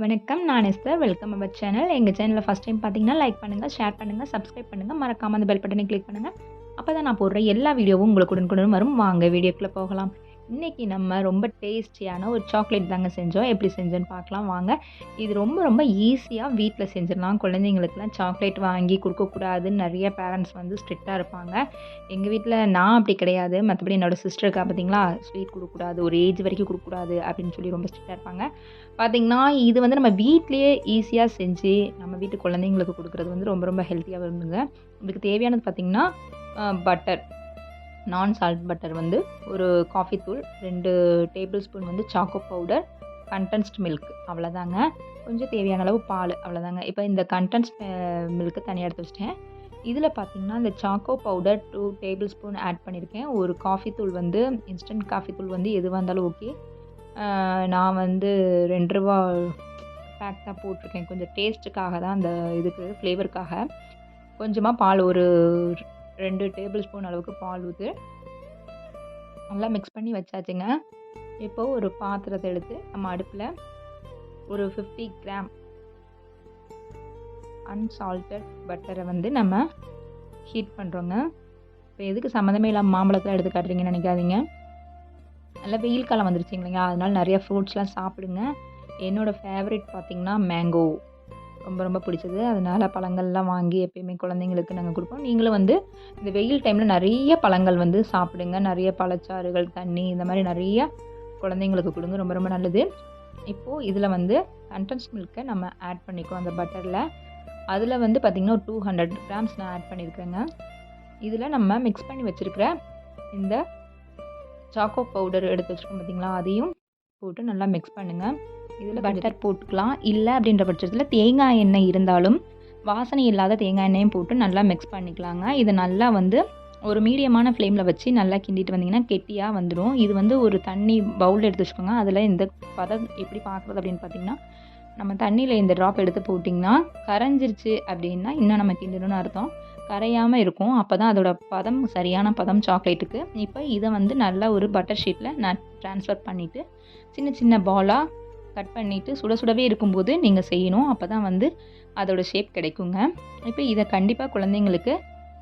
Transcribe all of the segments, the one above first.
வணக்கம். நான் Esther. Welcome our channel. எங்க சேனல ஃபர்ஸ்ட் டைம் பார்த்தீங்கன்னா, லைக் பண்ணுங்க, ஷேர் பண்ணுங்க, சப்ஸ்கிரைப் பண்ணுங்க. மறக்காம அந்த பெல் பட்டனை கிளிக் பண்ணுங்க. அப்பதான் நான் போடுற எல்லா வீடியோவும் உங்களுக்கு உடனுக்குடன் வரும். வாங்க வீடியோக்குள்ள போகலாம். இன்னைக்கு நம்ம ரொம்ப டேஸ்டியான ஒரு சாக்லேட் தாங்க செஞ்சோம். எப்படி செஞ்சோன்னு பார்க்கலாம் வாங்க. இது ரொம்ப ரொம்ப ஈஸியா வீட்ல செஞ்சிடலாம். குழந்தைங்களுக்குலாம் சாக்லேட் வாங்கி குடுக்கக்கூடாதுன்னு நெறைய பேரண்ட்ஸ் வந்து ஸ்ட்ரிக்ட்டா இருப்பாங்க. எங்க வீட்ல நான் அப்படி கிடையாது. மத்தபடி என்னோட சிஸ்டர் இருக்கா பார்த்தீங்களா, ஸ்வீட் குடுக்கக்கூடாது, ஒரு ஏஜ் வரைக்கும் குடுக்கக்கூடாது அப்படின்னு சொல்லி ரொம்ப ஸ்ட்ரிக்ட்டா இருப்பாங்க. பார்த்தீங்கன்னா, இது வந்து நம்ம வீட்லயே ஈஸியா செஞ்சு, நம்ம வீட்டு குழந்தைங்களுக்கு குடுக்குறது வந்து ரொம்ப ரொம்ப ஹெல்த்தியா வருதுங்க. இதுக்கு தேவையானது பார்த்தீங்கன்னா, பட்டர், நான் சால்ட் பட்டர் வந்து ஒரு காஃபி தூள், 2 டேபிள் ஸ்பூன் வந்து சாக்கோ பவுடர், கண்டென்ஸ்ட் மில்க் அவ்வளோதாங்க. கொஞ்சம் தேவையான அளவு பால் அவ்வளோதாங்க. இப்போ இந்த கண்டென்ஸ்ட் மில்க்க தனியா எடுத்து வச்சுட்டேன். இதில பார்த்தீங்கன்னா, இந்த choco powder 2 table spoon பண்ணியிருக்கேன். ஒரு காஃபி தூள் வந்து இன்ஸ்டன்ட் காஃபி தூள் வந்து எதுவா இருந்தாலும் ஓகே. நான் வந்து ரூ. 2 பேக் தான் போட்டிருக்கேன். கொஞ்சம் டேஸ்ட்டுக்காக தான் அந்த இதுக்கு ஃப்ளேவருக்காக. கொஞ்சமா பால் ஒரு 2 டேபிள் ஸ்பூன் அளவுக்கு பால் ஊத்தி நல்லா மிக்ஸ் பண்ணி வச்சாச்சுங்க. இப்போ ஒரு பாத்திரத்த எடுத்து நம்ம அடுப்புல ஒரு 50 கிராம் அன்சால்ட்டட் பட்டரை வந்து நம்ம ஹீட் பண்ணுறோங்க. இப்போ எதுக்கு சம்மந்தமே இல்லாமல் மாம்பழத்தில் எடுத்து காட்டுறீங்கன்னு நினைக்காதீங்க. நல்லா வெயில் காலம் வந்துருச்சு இல்லைங்களா, அதனால நிறைய ஃப்ரூட்ஸ்லாம் சாப்பிடுங்க. என்னோட ஃபேவரட் பார்த்தீங்கன்னா மேங்கோ ரொம்ப ரொம்ப பிடிச்சது. அதனால பழங்கள்லாம் வாங்கி எப்பயுமே குழந்தைங்களுக்கு நாங்கள் கொடுப்போம். நீங்களும் வந்து இந்த வெயில் டைமில் நிறைய பழங்கள் வந்து சாப்பிடுங்க. நிறைய பழச்சாறுகள், தண்ணி இந்த மாதிரி நிறைய குழந்தைங்களுக்கு கொடுங்க. ரொம்ப ரொம்ப நல்லது. இப்போது இதில் வந்து கண்டென்ஸ் மில்க்கை நம்ம ஆட் பண்ணிக்குவோம் அந்த பட்டரில். அதில் வந்து பார்த்திங்கன்னா ஒரு 200 கிராம்ஸ் நான் ஆட் பண்ணியிருக்கேங்க. இதில் நம்ம மிக்ஸ் பண்ணி வச்சுருக்கிற இந்த சாக்கோ பவுடர் எடுத்து வச்சுருக்கோம் பார்த்தீங்களா, அதையும் போட்டு நல்லா மிக்ஸ் பண்ணுங்கள். இதில் பட்டர் போட்டுக்கலாம். இல்லை அப்படின்ற பட்சத்தில் தேங்காய் எண்ணெய் இருந்தாலும் வாசனை இல்லாத தேங்காய் எண்ணெயும் போட்டு நல்லா மிக்ஸ் பண்ணிக்கலாங்க. இதை நல்லா வந்து ஒரு மீடியமான ஃப்ளேமில் வச்சு நல்லா கிண்டிட்டு வந்தீங்கன்னா கெட்டியாக வந்துடும். இது வந்து ஒரு தண்ணி பவுல் எடுத்து வச்சுக்கோங்க. அதில் இந்த பதம் எப்படி பார்க்குறது அப்படின்னு பார்த்தீங்கன்னா, நம்ம தண்ணியில் இந்த ட்ராப் எடுத்து போட்டிங்கன்னா கரைஞ்சிருச்சு அப்படின்னா இன்னும் நம்ம கிண்டணும்னு அர்த்தம். கரையாமல் இருக்கும். அப்போ தான் அதோட பதம் சரியான பதம் சாக்லேட்டுக்கு. இப்போ இதை வந்து நல்லா ஒரு பட்டர் ஷீட்டில் நான் ட்ரான்ஸ்ஃபர் பண்ணிவிட்டு சின்ன சின்ன பாலாக கட் பண்ணிவிட்டு சுட சுடவே இருக்கும்போது நீங்கள் செய்யணும். அப்போ தான் வந்து அதோட ஷேப் கிடைக்குங்க. இப்போ இதை கண்டிப்பாக குழந்தைங்களுக்கு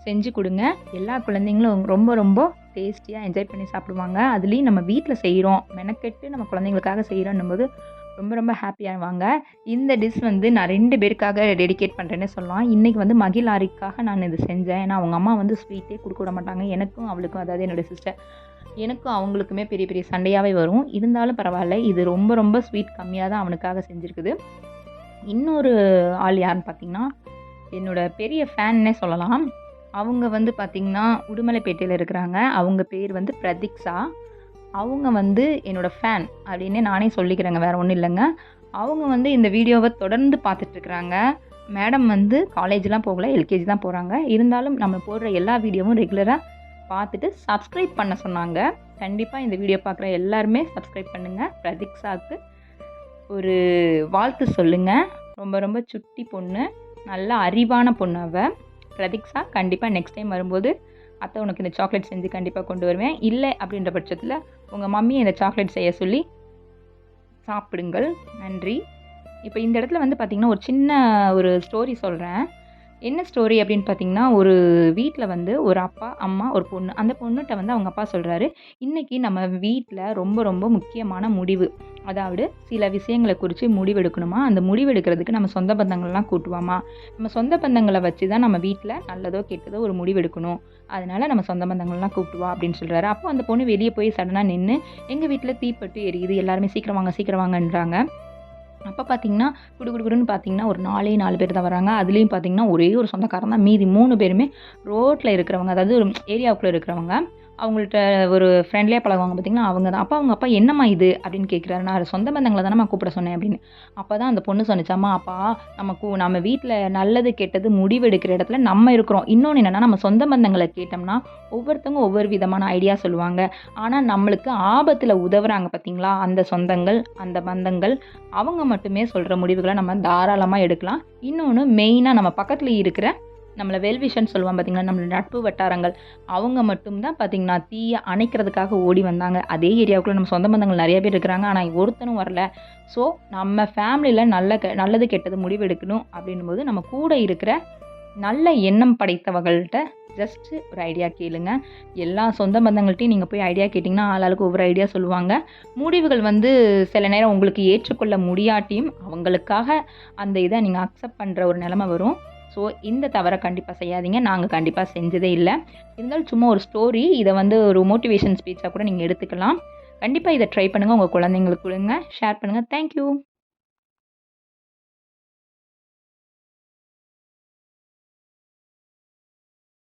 செஞ்சு கொடுங்க. எல்லா குழந்தைங்களும் ரொம்ப ரொம்ப டேஸ்டியாக என்ஜாய் பண்ணி சாப்பிடுவாங்க. அதுலேயும் நம்ம வீட்டில் செய்கிறோம், மெனக்கெட்டு நம்ம குழந்தைங்களுக்காக செய்கிறோன்னும் போது ரொம்ப ரொம்ப ஹாப்பியாகுவாங்க. இந்த டிஷ் வந்து நான் 2 பேருக்காக டெடிகேட் பண்ணுறேன்னே சொல்லலாம். இன்றைக்கி வந்து மகிழாரிக்காக நான் இது செஞ்சேன். ஏன்னா அவங்க அம்மா வந்து ஸ்வீட்டே கொடுக்க விட மாட்டாங்க. எனக்கும் அவளுக்கும், அதாவது என்னோடய சிஸ்டர், எனக்கும் அவங்களுக்குமே பெரிய பெரிய சண்டையாகவே வரும். இருந்தாலும் பரவாயில்ல, இது ரொம்ப ரொம்ப ஸ்வீட் கம்மியாக தான் அவனுக்காக செஞ்சுருக்குது. இன்னொரு ஆள் யாருன்னு பார்த்தீங்கன்னா, என்னோட பெரிய ஃபேன்னே சொல்லலாம். அவங்க வந்து பார்த்திங்கன்னா உடுமலைப்பேட்டையில் இருக்கிறாங்க. அவங்க பேர் வந்து பிரதீக்ஷா. அவங்க வந்து என்னோடய ஃபேன் அப்படின்னே நானே சொல்லிக்கிறேங்க, வேறு ஒன்றும் இல்லைங்க. அவங்க வந்து இந்த வீடியோவை தொடர்ந்து பார்த்துட்ருக்குறாங்க. மேடம் வந்து காலேஜ்லாம் போகல, எல்கேஜி தான் போகிறாங்க. இருந்தாலும் நம்ம போடுற எல்லா வீடியோவும் ரெகுலராக பார்த்துட்டு சப்ஸ்கிரைப் பண்ண சொன்னாங்க. கண்டிப்பாக இந்த வீடியோ பார்க்குற எல்லாருமே சப்ஸ்கிரைப் பண்ணுங்கள். பிரதீக்ஷாவுக்கு ஒரு வாழ்த்து சொல்லுங்கள். ரொம்ப ரொம்ப சுட்டி பொண்ணு, நல்ல அறிவான பொண்ணு அவள். பிரதீக்ஷா, கண்டிப்பாக நெக்ஸ்ட் டைம் வரும்போது அத்தை உனக்கு இந்த சாக்லேட் செஞ்சு கண்டிப்பாக கொண்டு வருவேன். இல்லை அப்படின்ற பட்சத்தில் உங்கள் மம்மியை இந்த சாக்லேட் செய்ய சொல்லி சாப்பிடுங்கள். நன்றி. இப்போ இந்த இடத்துல வந்து பார்த்திங்கன்னா ஒரு சின்ன ஒரு ஸ்டோரி சொல்கிறேன். என்ன ஸ்டோரி அப்படின்னு பார்த்தீங்கன்னா, ஒரு வீட்டில் வந்து ஒரு அப்பா, அம்மா, ஒரு பொண்ணு. அந்த பொண்ணுகிட்ட வந்து அவங்க அப்பா சொல்கிறாரு, இன்றைக்கி நம்ம வீட்டில் ரொம்ப ரொம்ப முக்கியமான முடிவு, அதாவது சில விஷயங்களை குறித்து முடிவெடுக்கணுமா, அந்த முடிவெடுக்கிறதுக்கு நம்ம சொந்த பந்தங்கள்லாம் கூட்டுவாமா, நம்ம சொந்த பந்தங்களை வச்சு தான் நம்ம வீட்டில் நல்லதோ கெட்டதோ ஒரு முடிவெடுக்கணும், அதனால் நம்ம சொந்த பந்தங்கள்லாம் கூப்பிட்டுவா அப்படின்னு சொல்கிறாரு. அப்போ அந்த பொண்ணு வெளியே போய் சடனாக நின்று, எங்கள் வீட்டில் தீப்பட்டு எரியுது, எல்லாருமே சீக்கிரம் வாங்கன்றாங்க. அப்போ பார்த்தீங்கன்னா குடுகுடுன்னு பார்த்தீங்கன்னா ஒரு 4 பேர் தான் வராங்க. அதுலேயும் பார்த்தீங்கன்னா ஒரே ஒரு சொந்தக்காரன் தான். மீதி 3 பேருமே ரோட்டில் இருக்கிறவங்க, அதாவது ஒரு ஏரியாவுக்குள்ளே இருக்கிறவங்க. அவங்கள்ட்ட ஒரு ஃப்ரெண்ட்லியாக பழகுவாங்க பார்த்தீங்களா, அவங்க தான். அப்போ அவங்க அப்பா என்னம்மா இது அப்படின்னு கேட்குறாரு. நான் சொந்த பந்தங்களை தானம்மா கூப்பிட சொன்னேன் அப்படின்னு. அப்போ தான் அந்த பொண்ணு சொன்னிச்சாம்மா, அப்பா நம்ம வீட்டில் நல்லது கெட்டது முடிவெடுக்கிற இடத்துல நம்ம இருக்கிறோம். இன்னொன்று என்னென்னா, நம்ம சொந்த பந்தங்களை கேட்டோம்னா ஒவ்வொருத்தவங்க ஒவ்வொரு விதமான ஐடியா சொல்லுவாங்க. ஆனால் நம்மளுக்கு ஆபத்தில் உதவுறாங்க பார்த்தீங்களா, அந்த சொந்தங்கள், அந்த பந்தங்கள், அவங்க மட்டுமே சொல்கிற முடிவுகளை நம்ம தாராளமாக எடுக்கலாம். இன்னொன்று மெயினாக நம்ம பக்கத்தில் இருக்கிற நம்மள வெல்விஷன் சொல்லுவான் பார்த்தீங்களா, நம்மளோட நட்பு வட்டாரங்கள். அவங்க மட்டும் தான் பார்த்தீங்கன்னா, தீய அணைக்கிறதுக்காக ஓடி வந்தாங்க. அதே ஏரியாவுக்குள்ள நம்ம சொந்த பந்தங்கள் நெறைய பேர் இருக்கிறாங்க. ஆனா ஒருத்தனும் வரல. ஸோ நம்ம ஃபேமிலியில நல்லது கெட்டது முடிவு எடுக்கணும் அப்படின்னும்போது, நம்ம கூட இருக்கிற நல்ல எண்ணம் படைத்தவங்கள்ட்ட ஜஸ்ட் ஒரு ஐடியா கேளுங்க. எல்லா சொந்த பந்தங்கள்ட்டயும் நீங்க போய் ஐடியா கேட்டிங்கன்னா, ஆளாளுக்கு ஒவ்வொரு ஐடியா சொல்லுவாங்க. முடிவுகள் வந்து சில நேரம் உங்களுக்கு ஏற்றுக்கொள்ள முடியாட்டியும், அவங்களுக்காக அந்த இத நீங்க அக்செப்ட் பண்ற ஒரு நிலைமை வரும். ஸோ இந்த தவற கண்டிப்பா செய்யாதீங்க. நாங்க கண்டிப்பா செஞ்சதே இல்ல. இருந்தாலும் சும்மா ஒரு ஸ்டோரி. இத வந்து ஒரு மோட்டிவேஷன் ஸ்பீச்சா கூட நீங்க எடுத்துக்கலாம். கண்டிப்பா இத ட்ரை பண்ணுங்க. உங்க குழந்தைங்களுக்கு குடுங்க. ஷேர் பண்ணுங்க. Thank you.